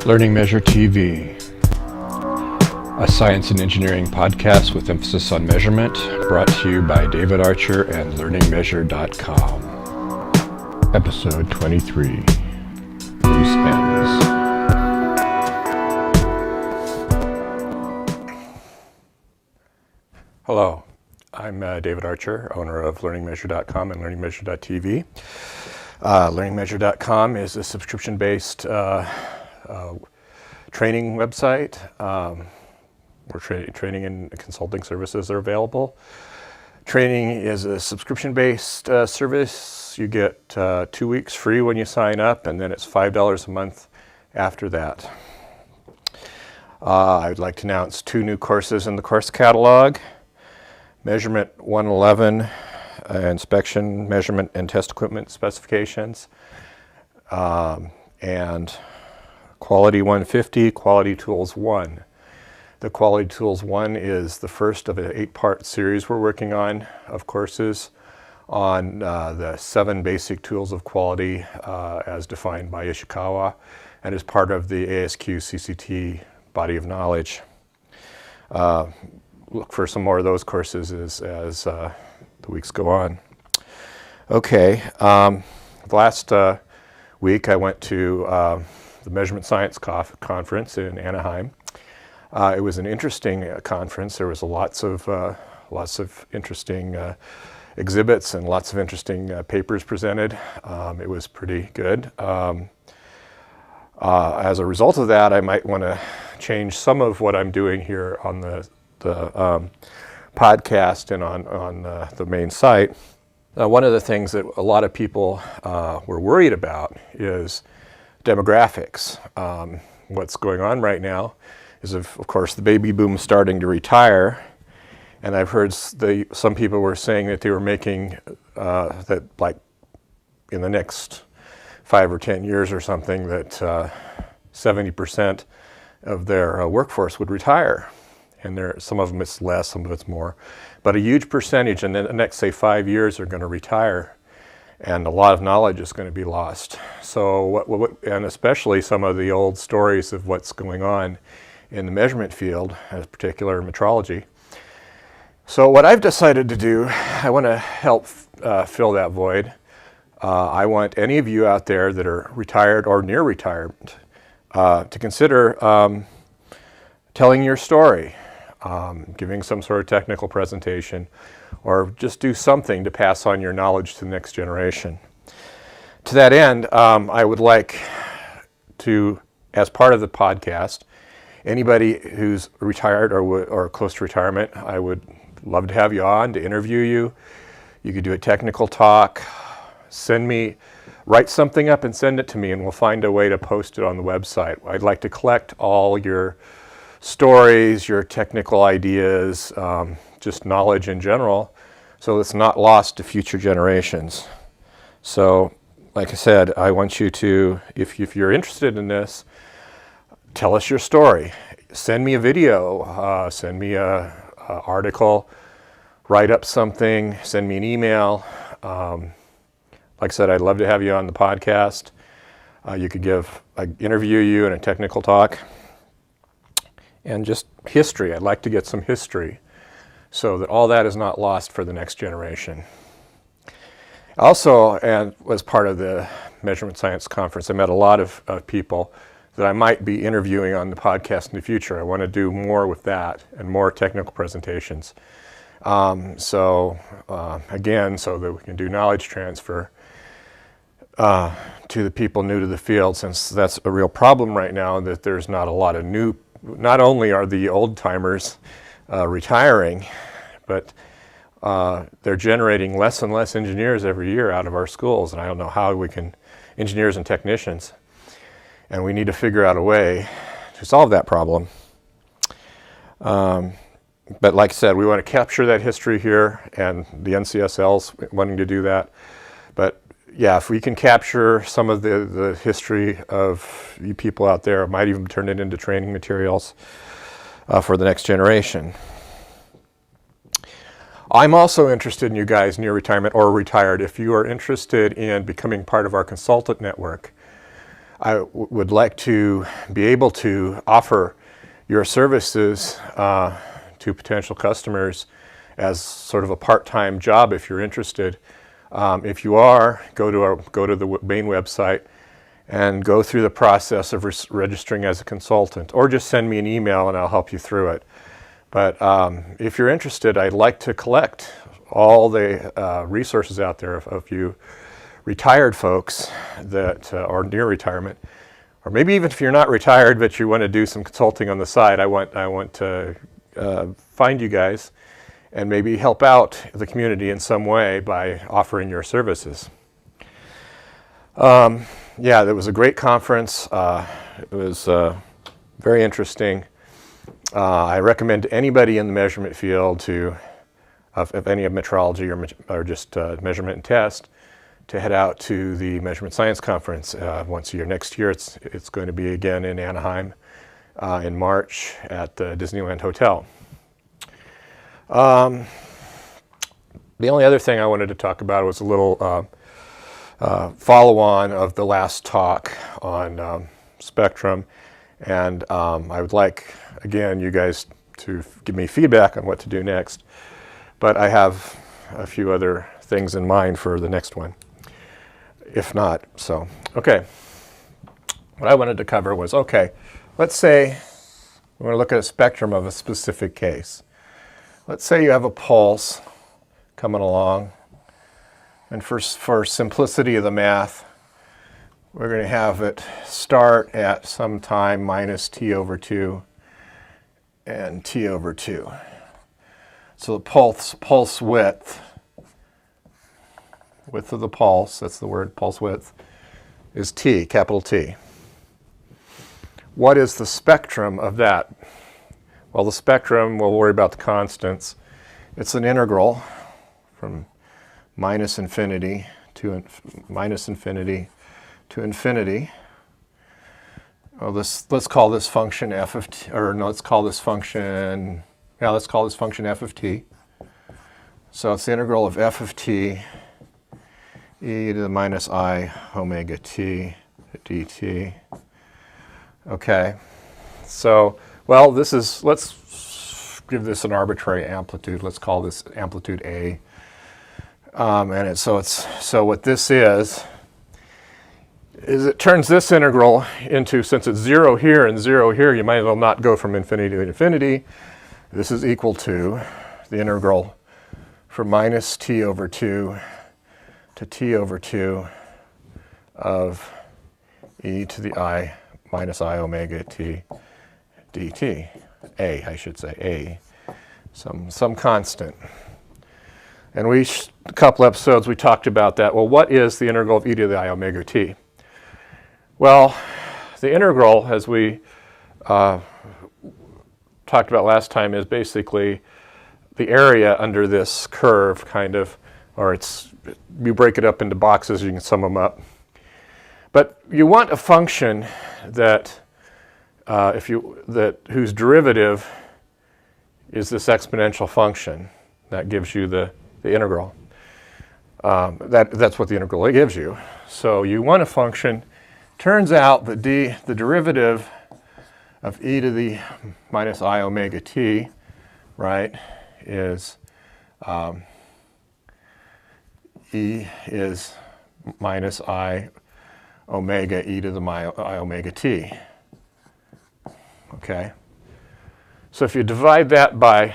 Learning Measure TV, a science and engineering podcast with emphasis on measurement, brought to you by David Archer and LearningMeasure.com. Episode 23, Loose Ends. Hello, I'm David Archer, owner of LearningMeasure.com and LearningMeasure.tv. LearningMeasure.com is a subscription-based training website where training and consulting services are available. Training is a subscription-based service. You get 2 weeks free when you sign up, and then it's $5 a month after that. I'd like to announce 2 new courses in the course catalog. Measurement 111, inspection, measurement, and test equipment specifications, and Quality 150, Quality Tools 1. The Quality Tools 1 is the first of an 8-part series we're working on of courses on the 7 basic tools of quality as defined by Ishikawa and is part of the ASQ CCT body of knowledge. Look for some more of those courses as the weeks go on. Okay, last week I went to the Measurement Science Conference in Anaheim. It was an interesting conference. There was lots of interesting exhibits and lots of interesting papers presented. It was pretty good. As a result of that, I might want to change some of what I'm doing here on the podcast and on the main site. One of the things that a lot of people were worried about is demographics. What's going on right now is, of course, the baby boom starting to retire, and I've heard some people were saying that they were making that, like, in the next 5 or 10 years or something, that 70% of their workforce would retire. And some of them it's less, some of it's more. But a huge percentage in the next, say, 5 years are going to retire, and a lot of knowledge is going to be lost. So, and especially some of the old stories of what's going on in the measurement field, in particular metrology. So what I've decided to do, I want to help fill that void. I want any of you out there that are retired or near retirement to consider telling your story. Giving some sort of technical presentation, or just do something to pass on your knowledge to the next generation. To that end, I would like to, as part of the podcast, anybody who's retired or close to retirement, I would love to have you on to interview you. You could do a technical talk, write something up and send it to me, and we'll find a way to post it on the website. I'd like to collect all your stories, your technical ideas, just knowledge in general, so it's not lost to future generations. So, like I said, I want you to, if you're interested in this, tell us your story. Send me a video, send me an article, write up something, send me an email. Like I said, I'd love to have you on the podcast. I interview you in a technical talk. And just history. I'd like to get some history so that all that is not lost for the next generation. Also, and as part of the Measurement Science Conference, I met a lot of people that I might be interviewing on the podcast in the future. I want to do more with that and more technical presentations. Again, so that we can do knowledge transfer to the people new to the field, since that's a real problem right now, that there's not a lot of new. Not only are the old timers retiring, but they're generating less and less engineers every year out of our schools, and I don't know how we can, engineers and technicians, and we need to figure out a way to solve that problem. But like I said, we want to capture that history here, and the NCSL's wanting to do that. But yeah, if we can capture some of the history of you people out there, it might even turn it into training materials for the next generation. I'm also interested in you guys near retirement or retired. If you are interested in becoming part of our consultant network, would like to be able to offer your services to potential customers as sort of a part-time job if you're interested. If you are, go to the main website and go through the process of registering as a consultant, or just send me an email and I'll help you through it. But if you're interested, I'd like to collect all the resources out there of you retired folks that are near retirement, or maybe even if you're not retired but you want to do some consulting on the side. I want to find you guys and maybe help out the community in some way by offering your services. Yeah, it was a great conference. It was very interesting. I recommend anybody in the measurement field of any of metrology or just measurement and test to head out to the Measurement Science Conference once a year. Next year it's going to be again in Anaheim in March at the Disneyland Hotel. The only other thing I wanted to talk about was a little follow-on of the last talk on spectrum, and I would like, again, you guys to give me feedback on what to do next, but I have a few other things in mind for the next one, if not. So, okay, what I wanted to cover was, okay, let's say we're going to look at a spectrum of a specific case. Let's say you have a pulse coming along, and for simplicity of the math, we're going to have it start at some time minus t over 2 and t over 2. So the pulse width of the pulse, that's the word, pulse width, is t, capital T. What is the spectrum of that? Well, the spectrum, we'll worry about the constants. It's an integral from minus infinity to infinity. Oh, let's call this function f of t, or no, let's call this function f of t. So it's the integral of f of t e to the minus I omega t dt. Okay, so, well, let's give this an arbitrary amplitude. Let's call this amplitude A. So what this is it turns this integral into, since it's 0 here and 0 here, you might as well not go from infinity to infinity. This is equal to the integral from minus t over 2 to t over 2 of e to the I minus I omega t dt. A, I should say, A. Some constant. And a couple episodes we talked about that. Well, what is the integral of e to the I omega t? Well, the integral, as we talked about last time, is basically the area under this curve, kind of, or you break it up into boxes, you can sum them up. But you want a function that whose derivative is this exponential function that gives you the integral. That's what the integral gives you. So you want a function. Turns out that the derivative of e to the minus I omega t, right, is e is minus I omega e to the I omega t. Okay. So if you divide that by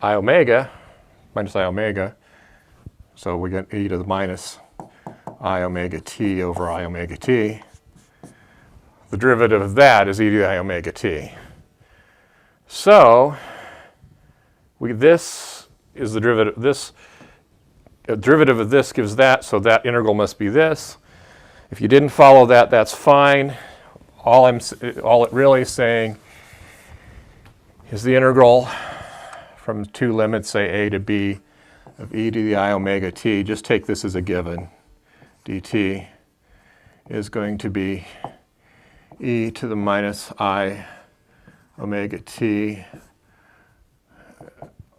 I omega, minus I omega, so we get e to the minus I omega t over I omega t. The derivative of that is e to the I omega t. So this is the derivative. The derivative of this gives that, so that integral must be this. If you didn't follow that, that's fine. All it really is saying is the integral from two limits, say a to b, of e to the I omega t. Just take this as a given. dt is going to be e to the minus I omega t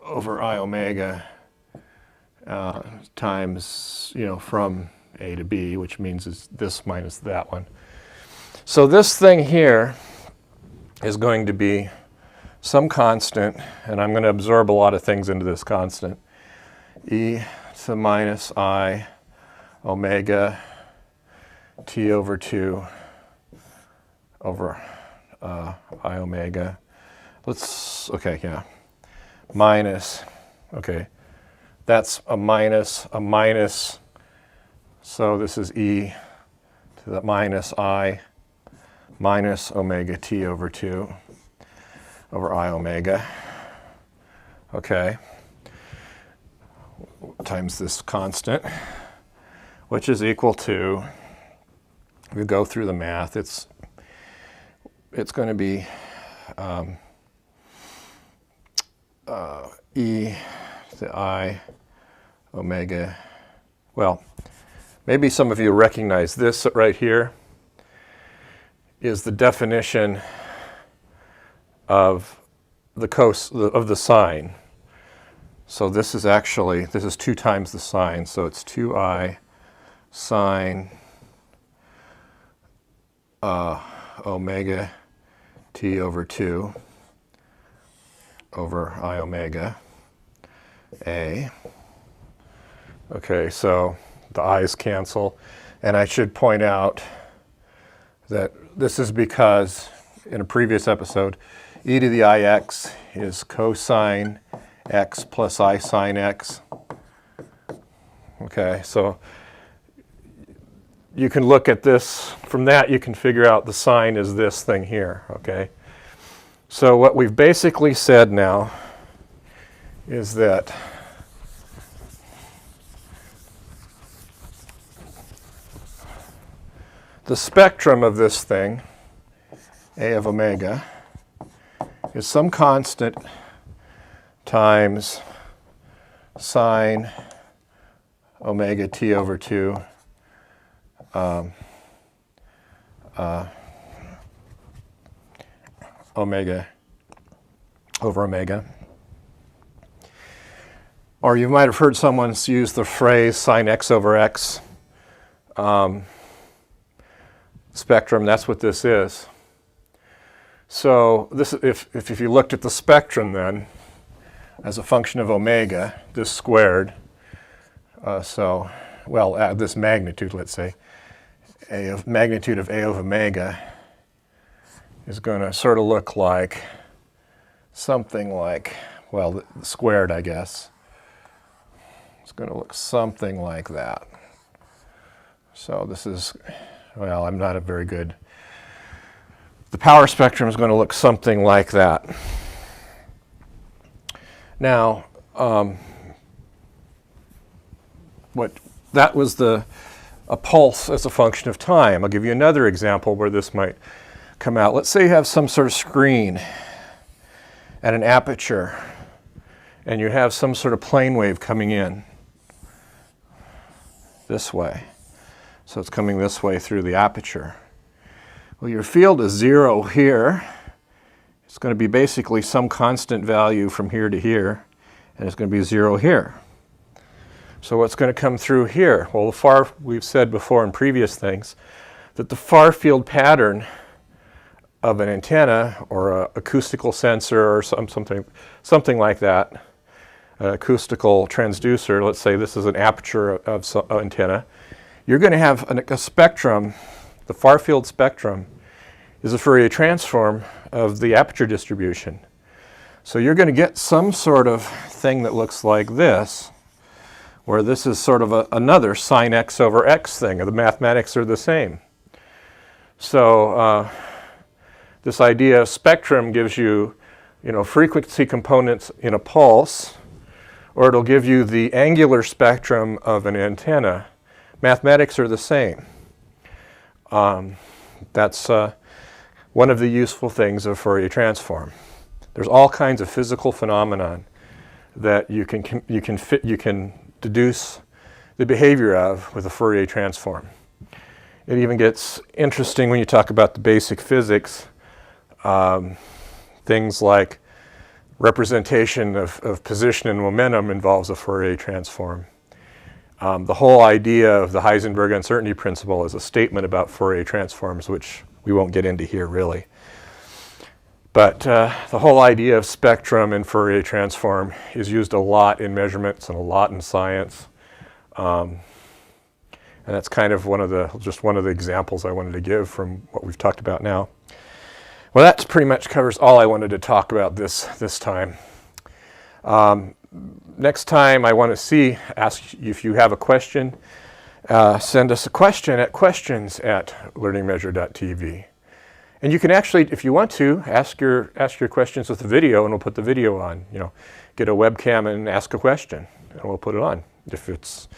over I omega times, from A to B, which means it's this minus that one. So this thing here is going to be some constant, and I'm going to absorb a lot of things into this constant, e to the minus I omega t over 2 over I omega. Minus, okay, that's a minus, so this is e to the minus I minus omega t over 2 over I omega, okay, times this constant, which is equal to, if we go through the math, it's going to be e to the I omega. Well, maybe some of you recognize this right here is the definition of the sine. So this is 2 times the sine, so it's 2I sine omega t over 2 over I omega A. Okay, so the i's cancel, and I should point out that this is because in a previous episode, e to the ix is cosine x plus I sine x. Okay, so you can look at this, from that you can figure out the sine is this thing here, okay? So what we've basically said now is that the spectrum of this thing, A of omega, is some constant times sine omega t over 2 omega over omega. Or you might have heard someone use the phrase sine x over x spectrum. That's what this is. So this, if you looked at the spectrum then as a function of omega, this squared, this magnitude, let's say, magnitude of A of omega is going to sort of look like something like, well, squared, I guess. It's going to look something like that. So this is, well, I'm not a very good, the power spectrum is going to look something like that. Now, that was a pulse as a function of time. I'll give you another example where this might come out. Let's say you have some sort of screen at an aperture, and you have some sort of plane wave coming in this way. So it's coming this way through the aperture. Well, your field is 0 here. It's going to be basically some constant value from here to here, and it's going to be 0 here. So what's going to come through here? Well, we've said before in previous things that the far field pattern of an antenna or an acoustical sensor or something like that, an acoustical transducer, let's say this is an aperture of some antenna, you're going to have a spectrum. The far field spectrum is a Fourier transform of the aperture distribution. So you're going to get some sort of thing that looks like this, where this is sort of another sine x over x thing. The mathematics are the same. So this idea of spectrum gives you, frequency components in a pulse, or it'll give you the angular spectrum of an antenna. Mathematics are the same. That's one of the useful things of Fourier transform. There's all kinds of physical phenomenon that you can deduce the behavior of with a Fourier transform. It even gets interesting when you talk about the basic physics. Things like representation of position and momentum involves a Fourier transform. The whole idea of the Heisenberg uncertainty principle is a statement about Fourier transforms, which we won't get into here really. But the whole idea of spectrum and Fourier transform is used a lot in measurements and a lot in science. And that's kind of just one of the examples I wanted to give from what we've talked about now. Well, that pretty much covers all I wanted to talk about this time. Next time I want to ask if you have a question, send us a question at questions@learningmeasure.tv. And you can actually, if you want to, ask your questions with the video, and we'll put the video on. Get a webcam and ask a question, and we'll put it on if it's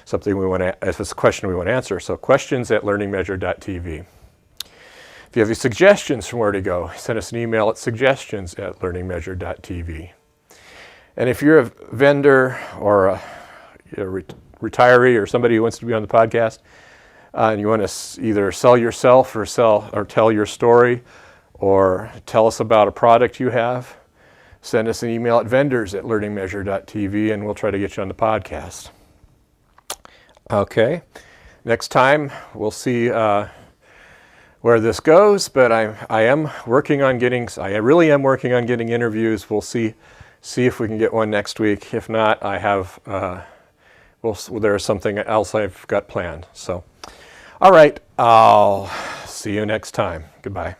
something if it's a question we want to answer. So questions@learningmeasure.tv. If you have any suggestions from where to go, send us an email at suggestions@learningmeasure.tv. And if you're a vendor or a retiree or somebody who wants to be on the podcast, and you want to either sell yourself or tell your story or tell us about a product you have, send us an email at vendors@learningmeasure.tv, and we'll try to get you on the podcast. Okay, next time we'll see where this goes, but I really am working on getting interviews. We'll see if we can get one next week. If not, there's something else I've got planned. So, all right, I'll see you next time. Goodbye.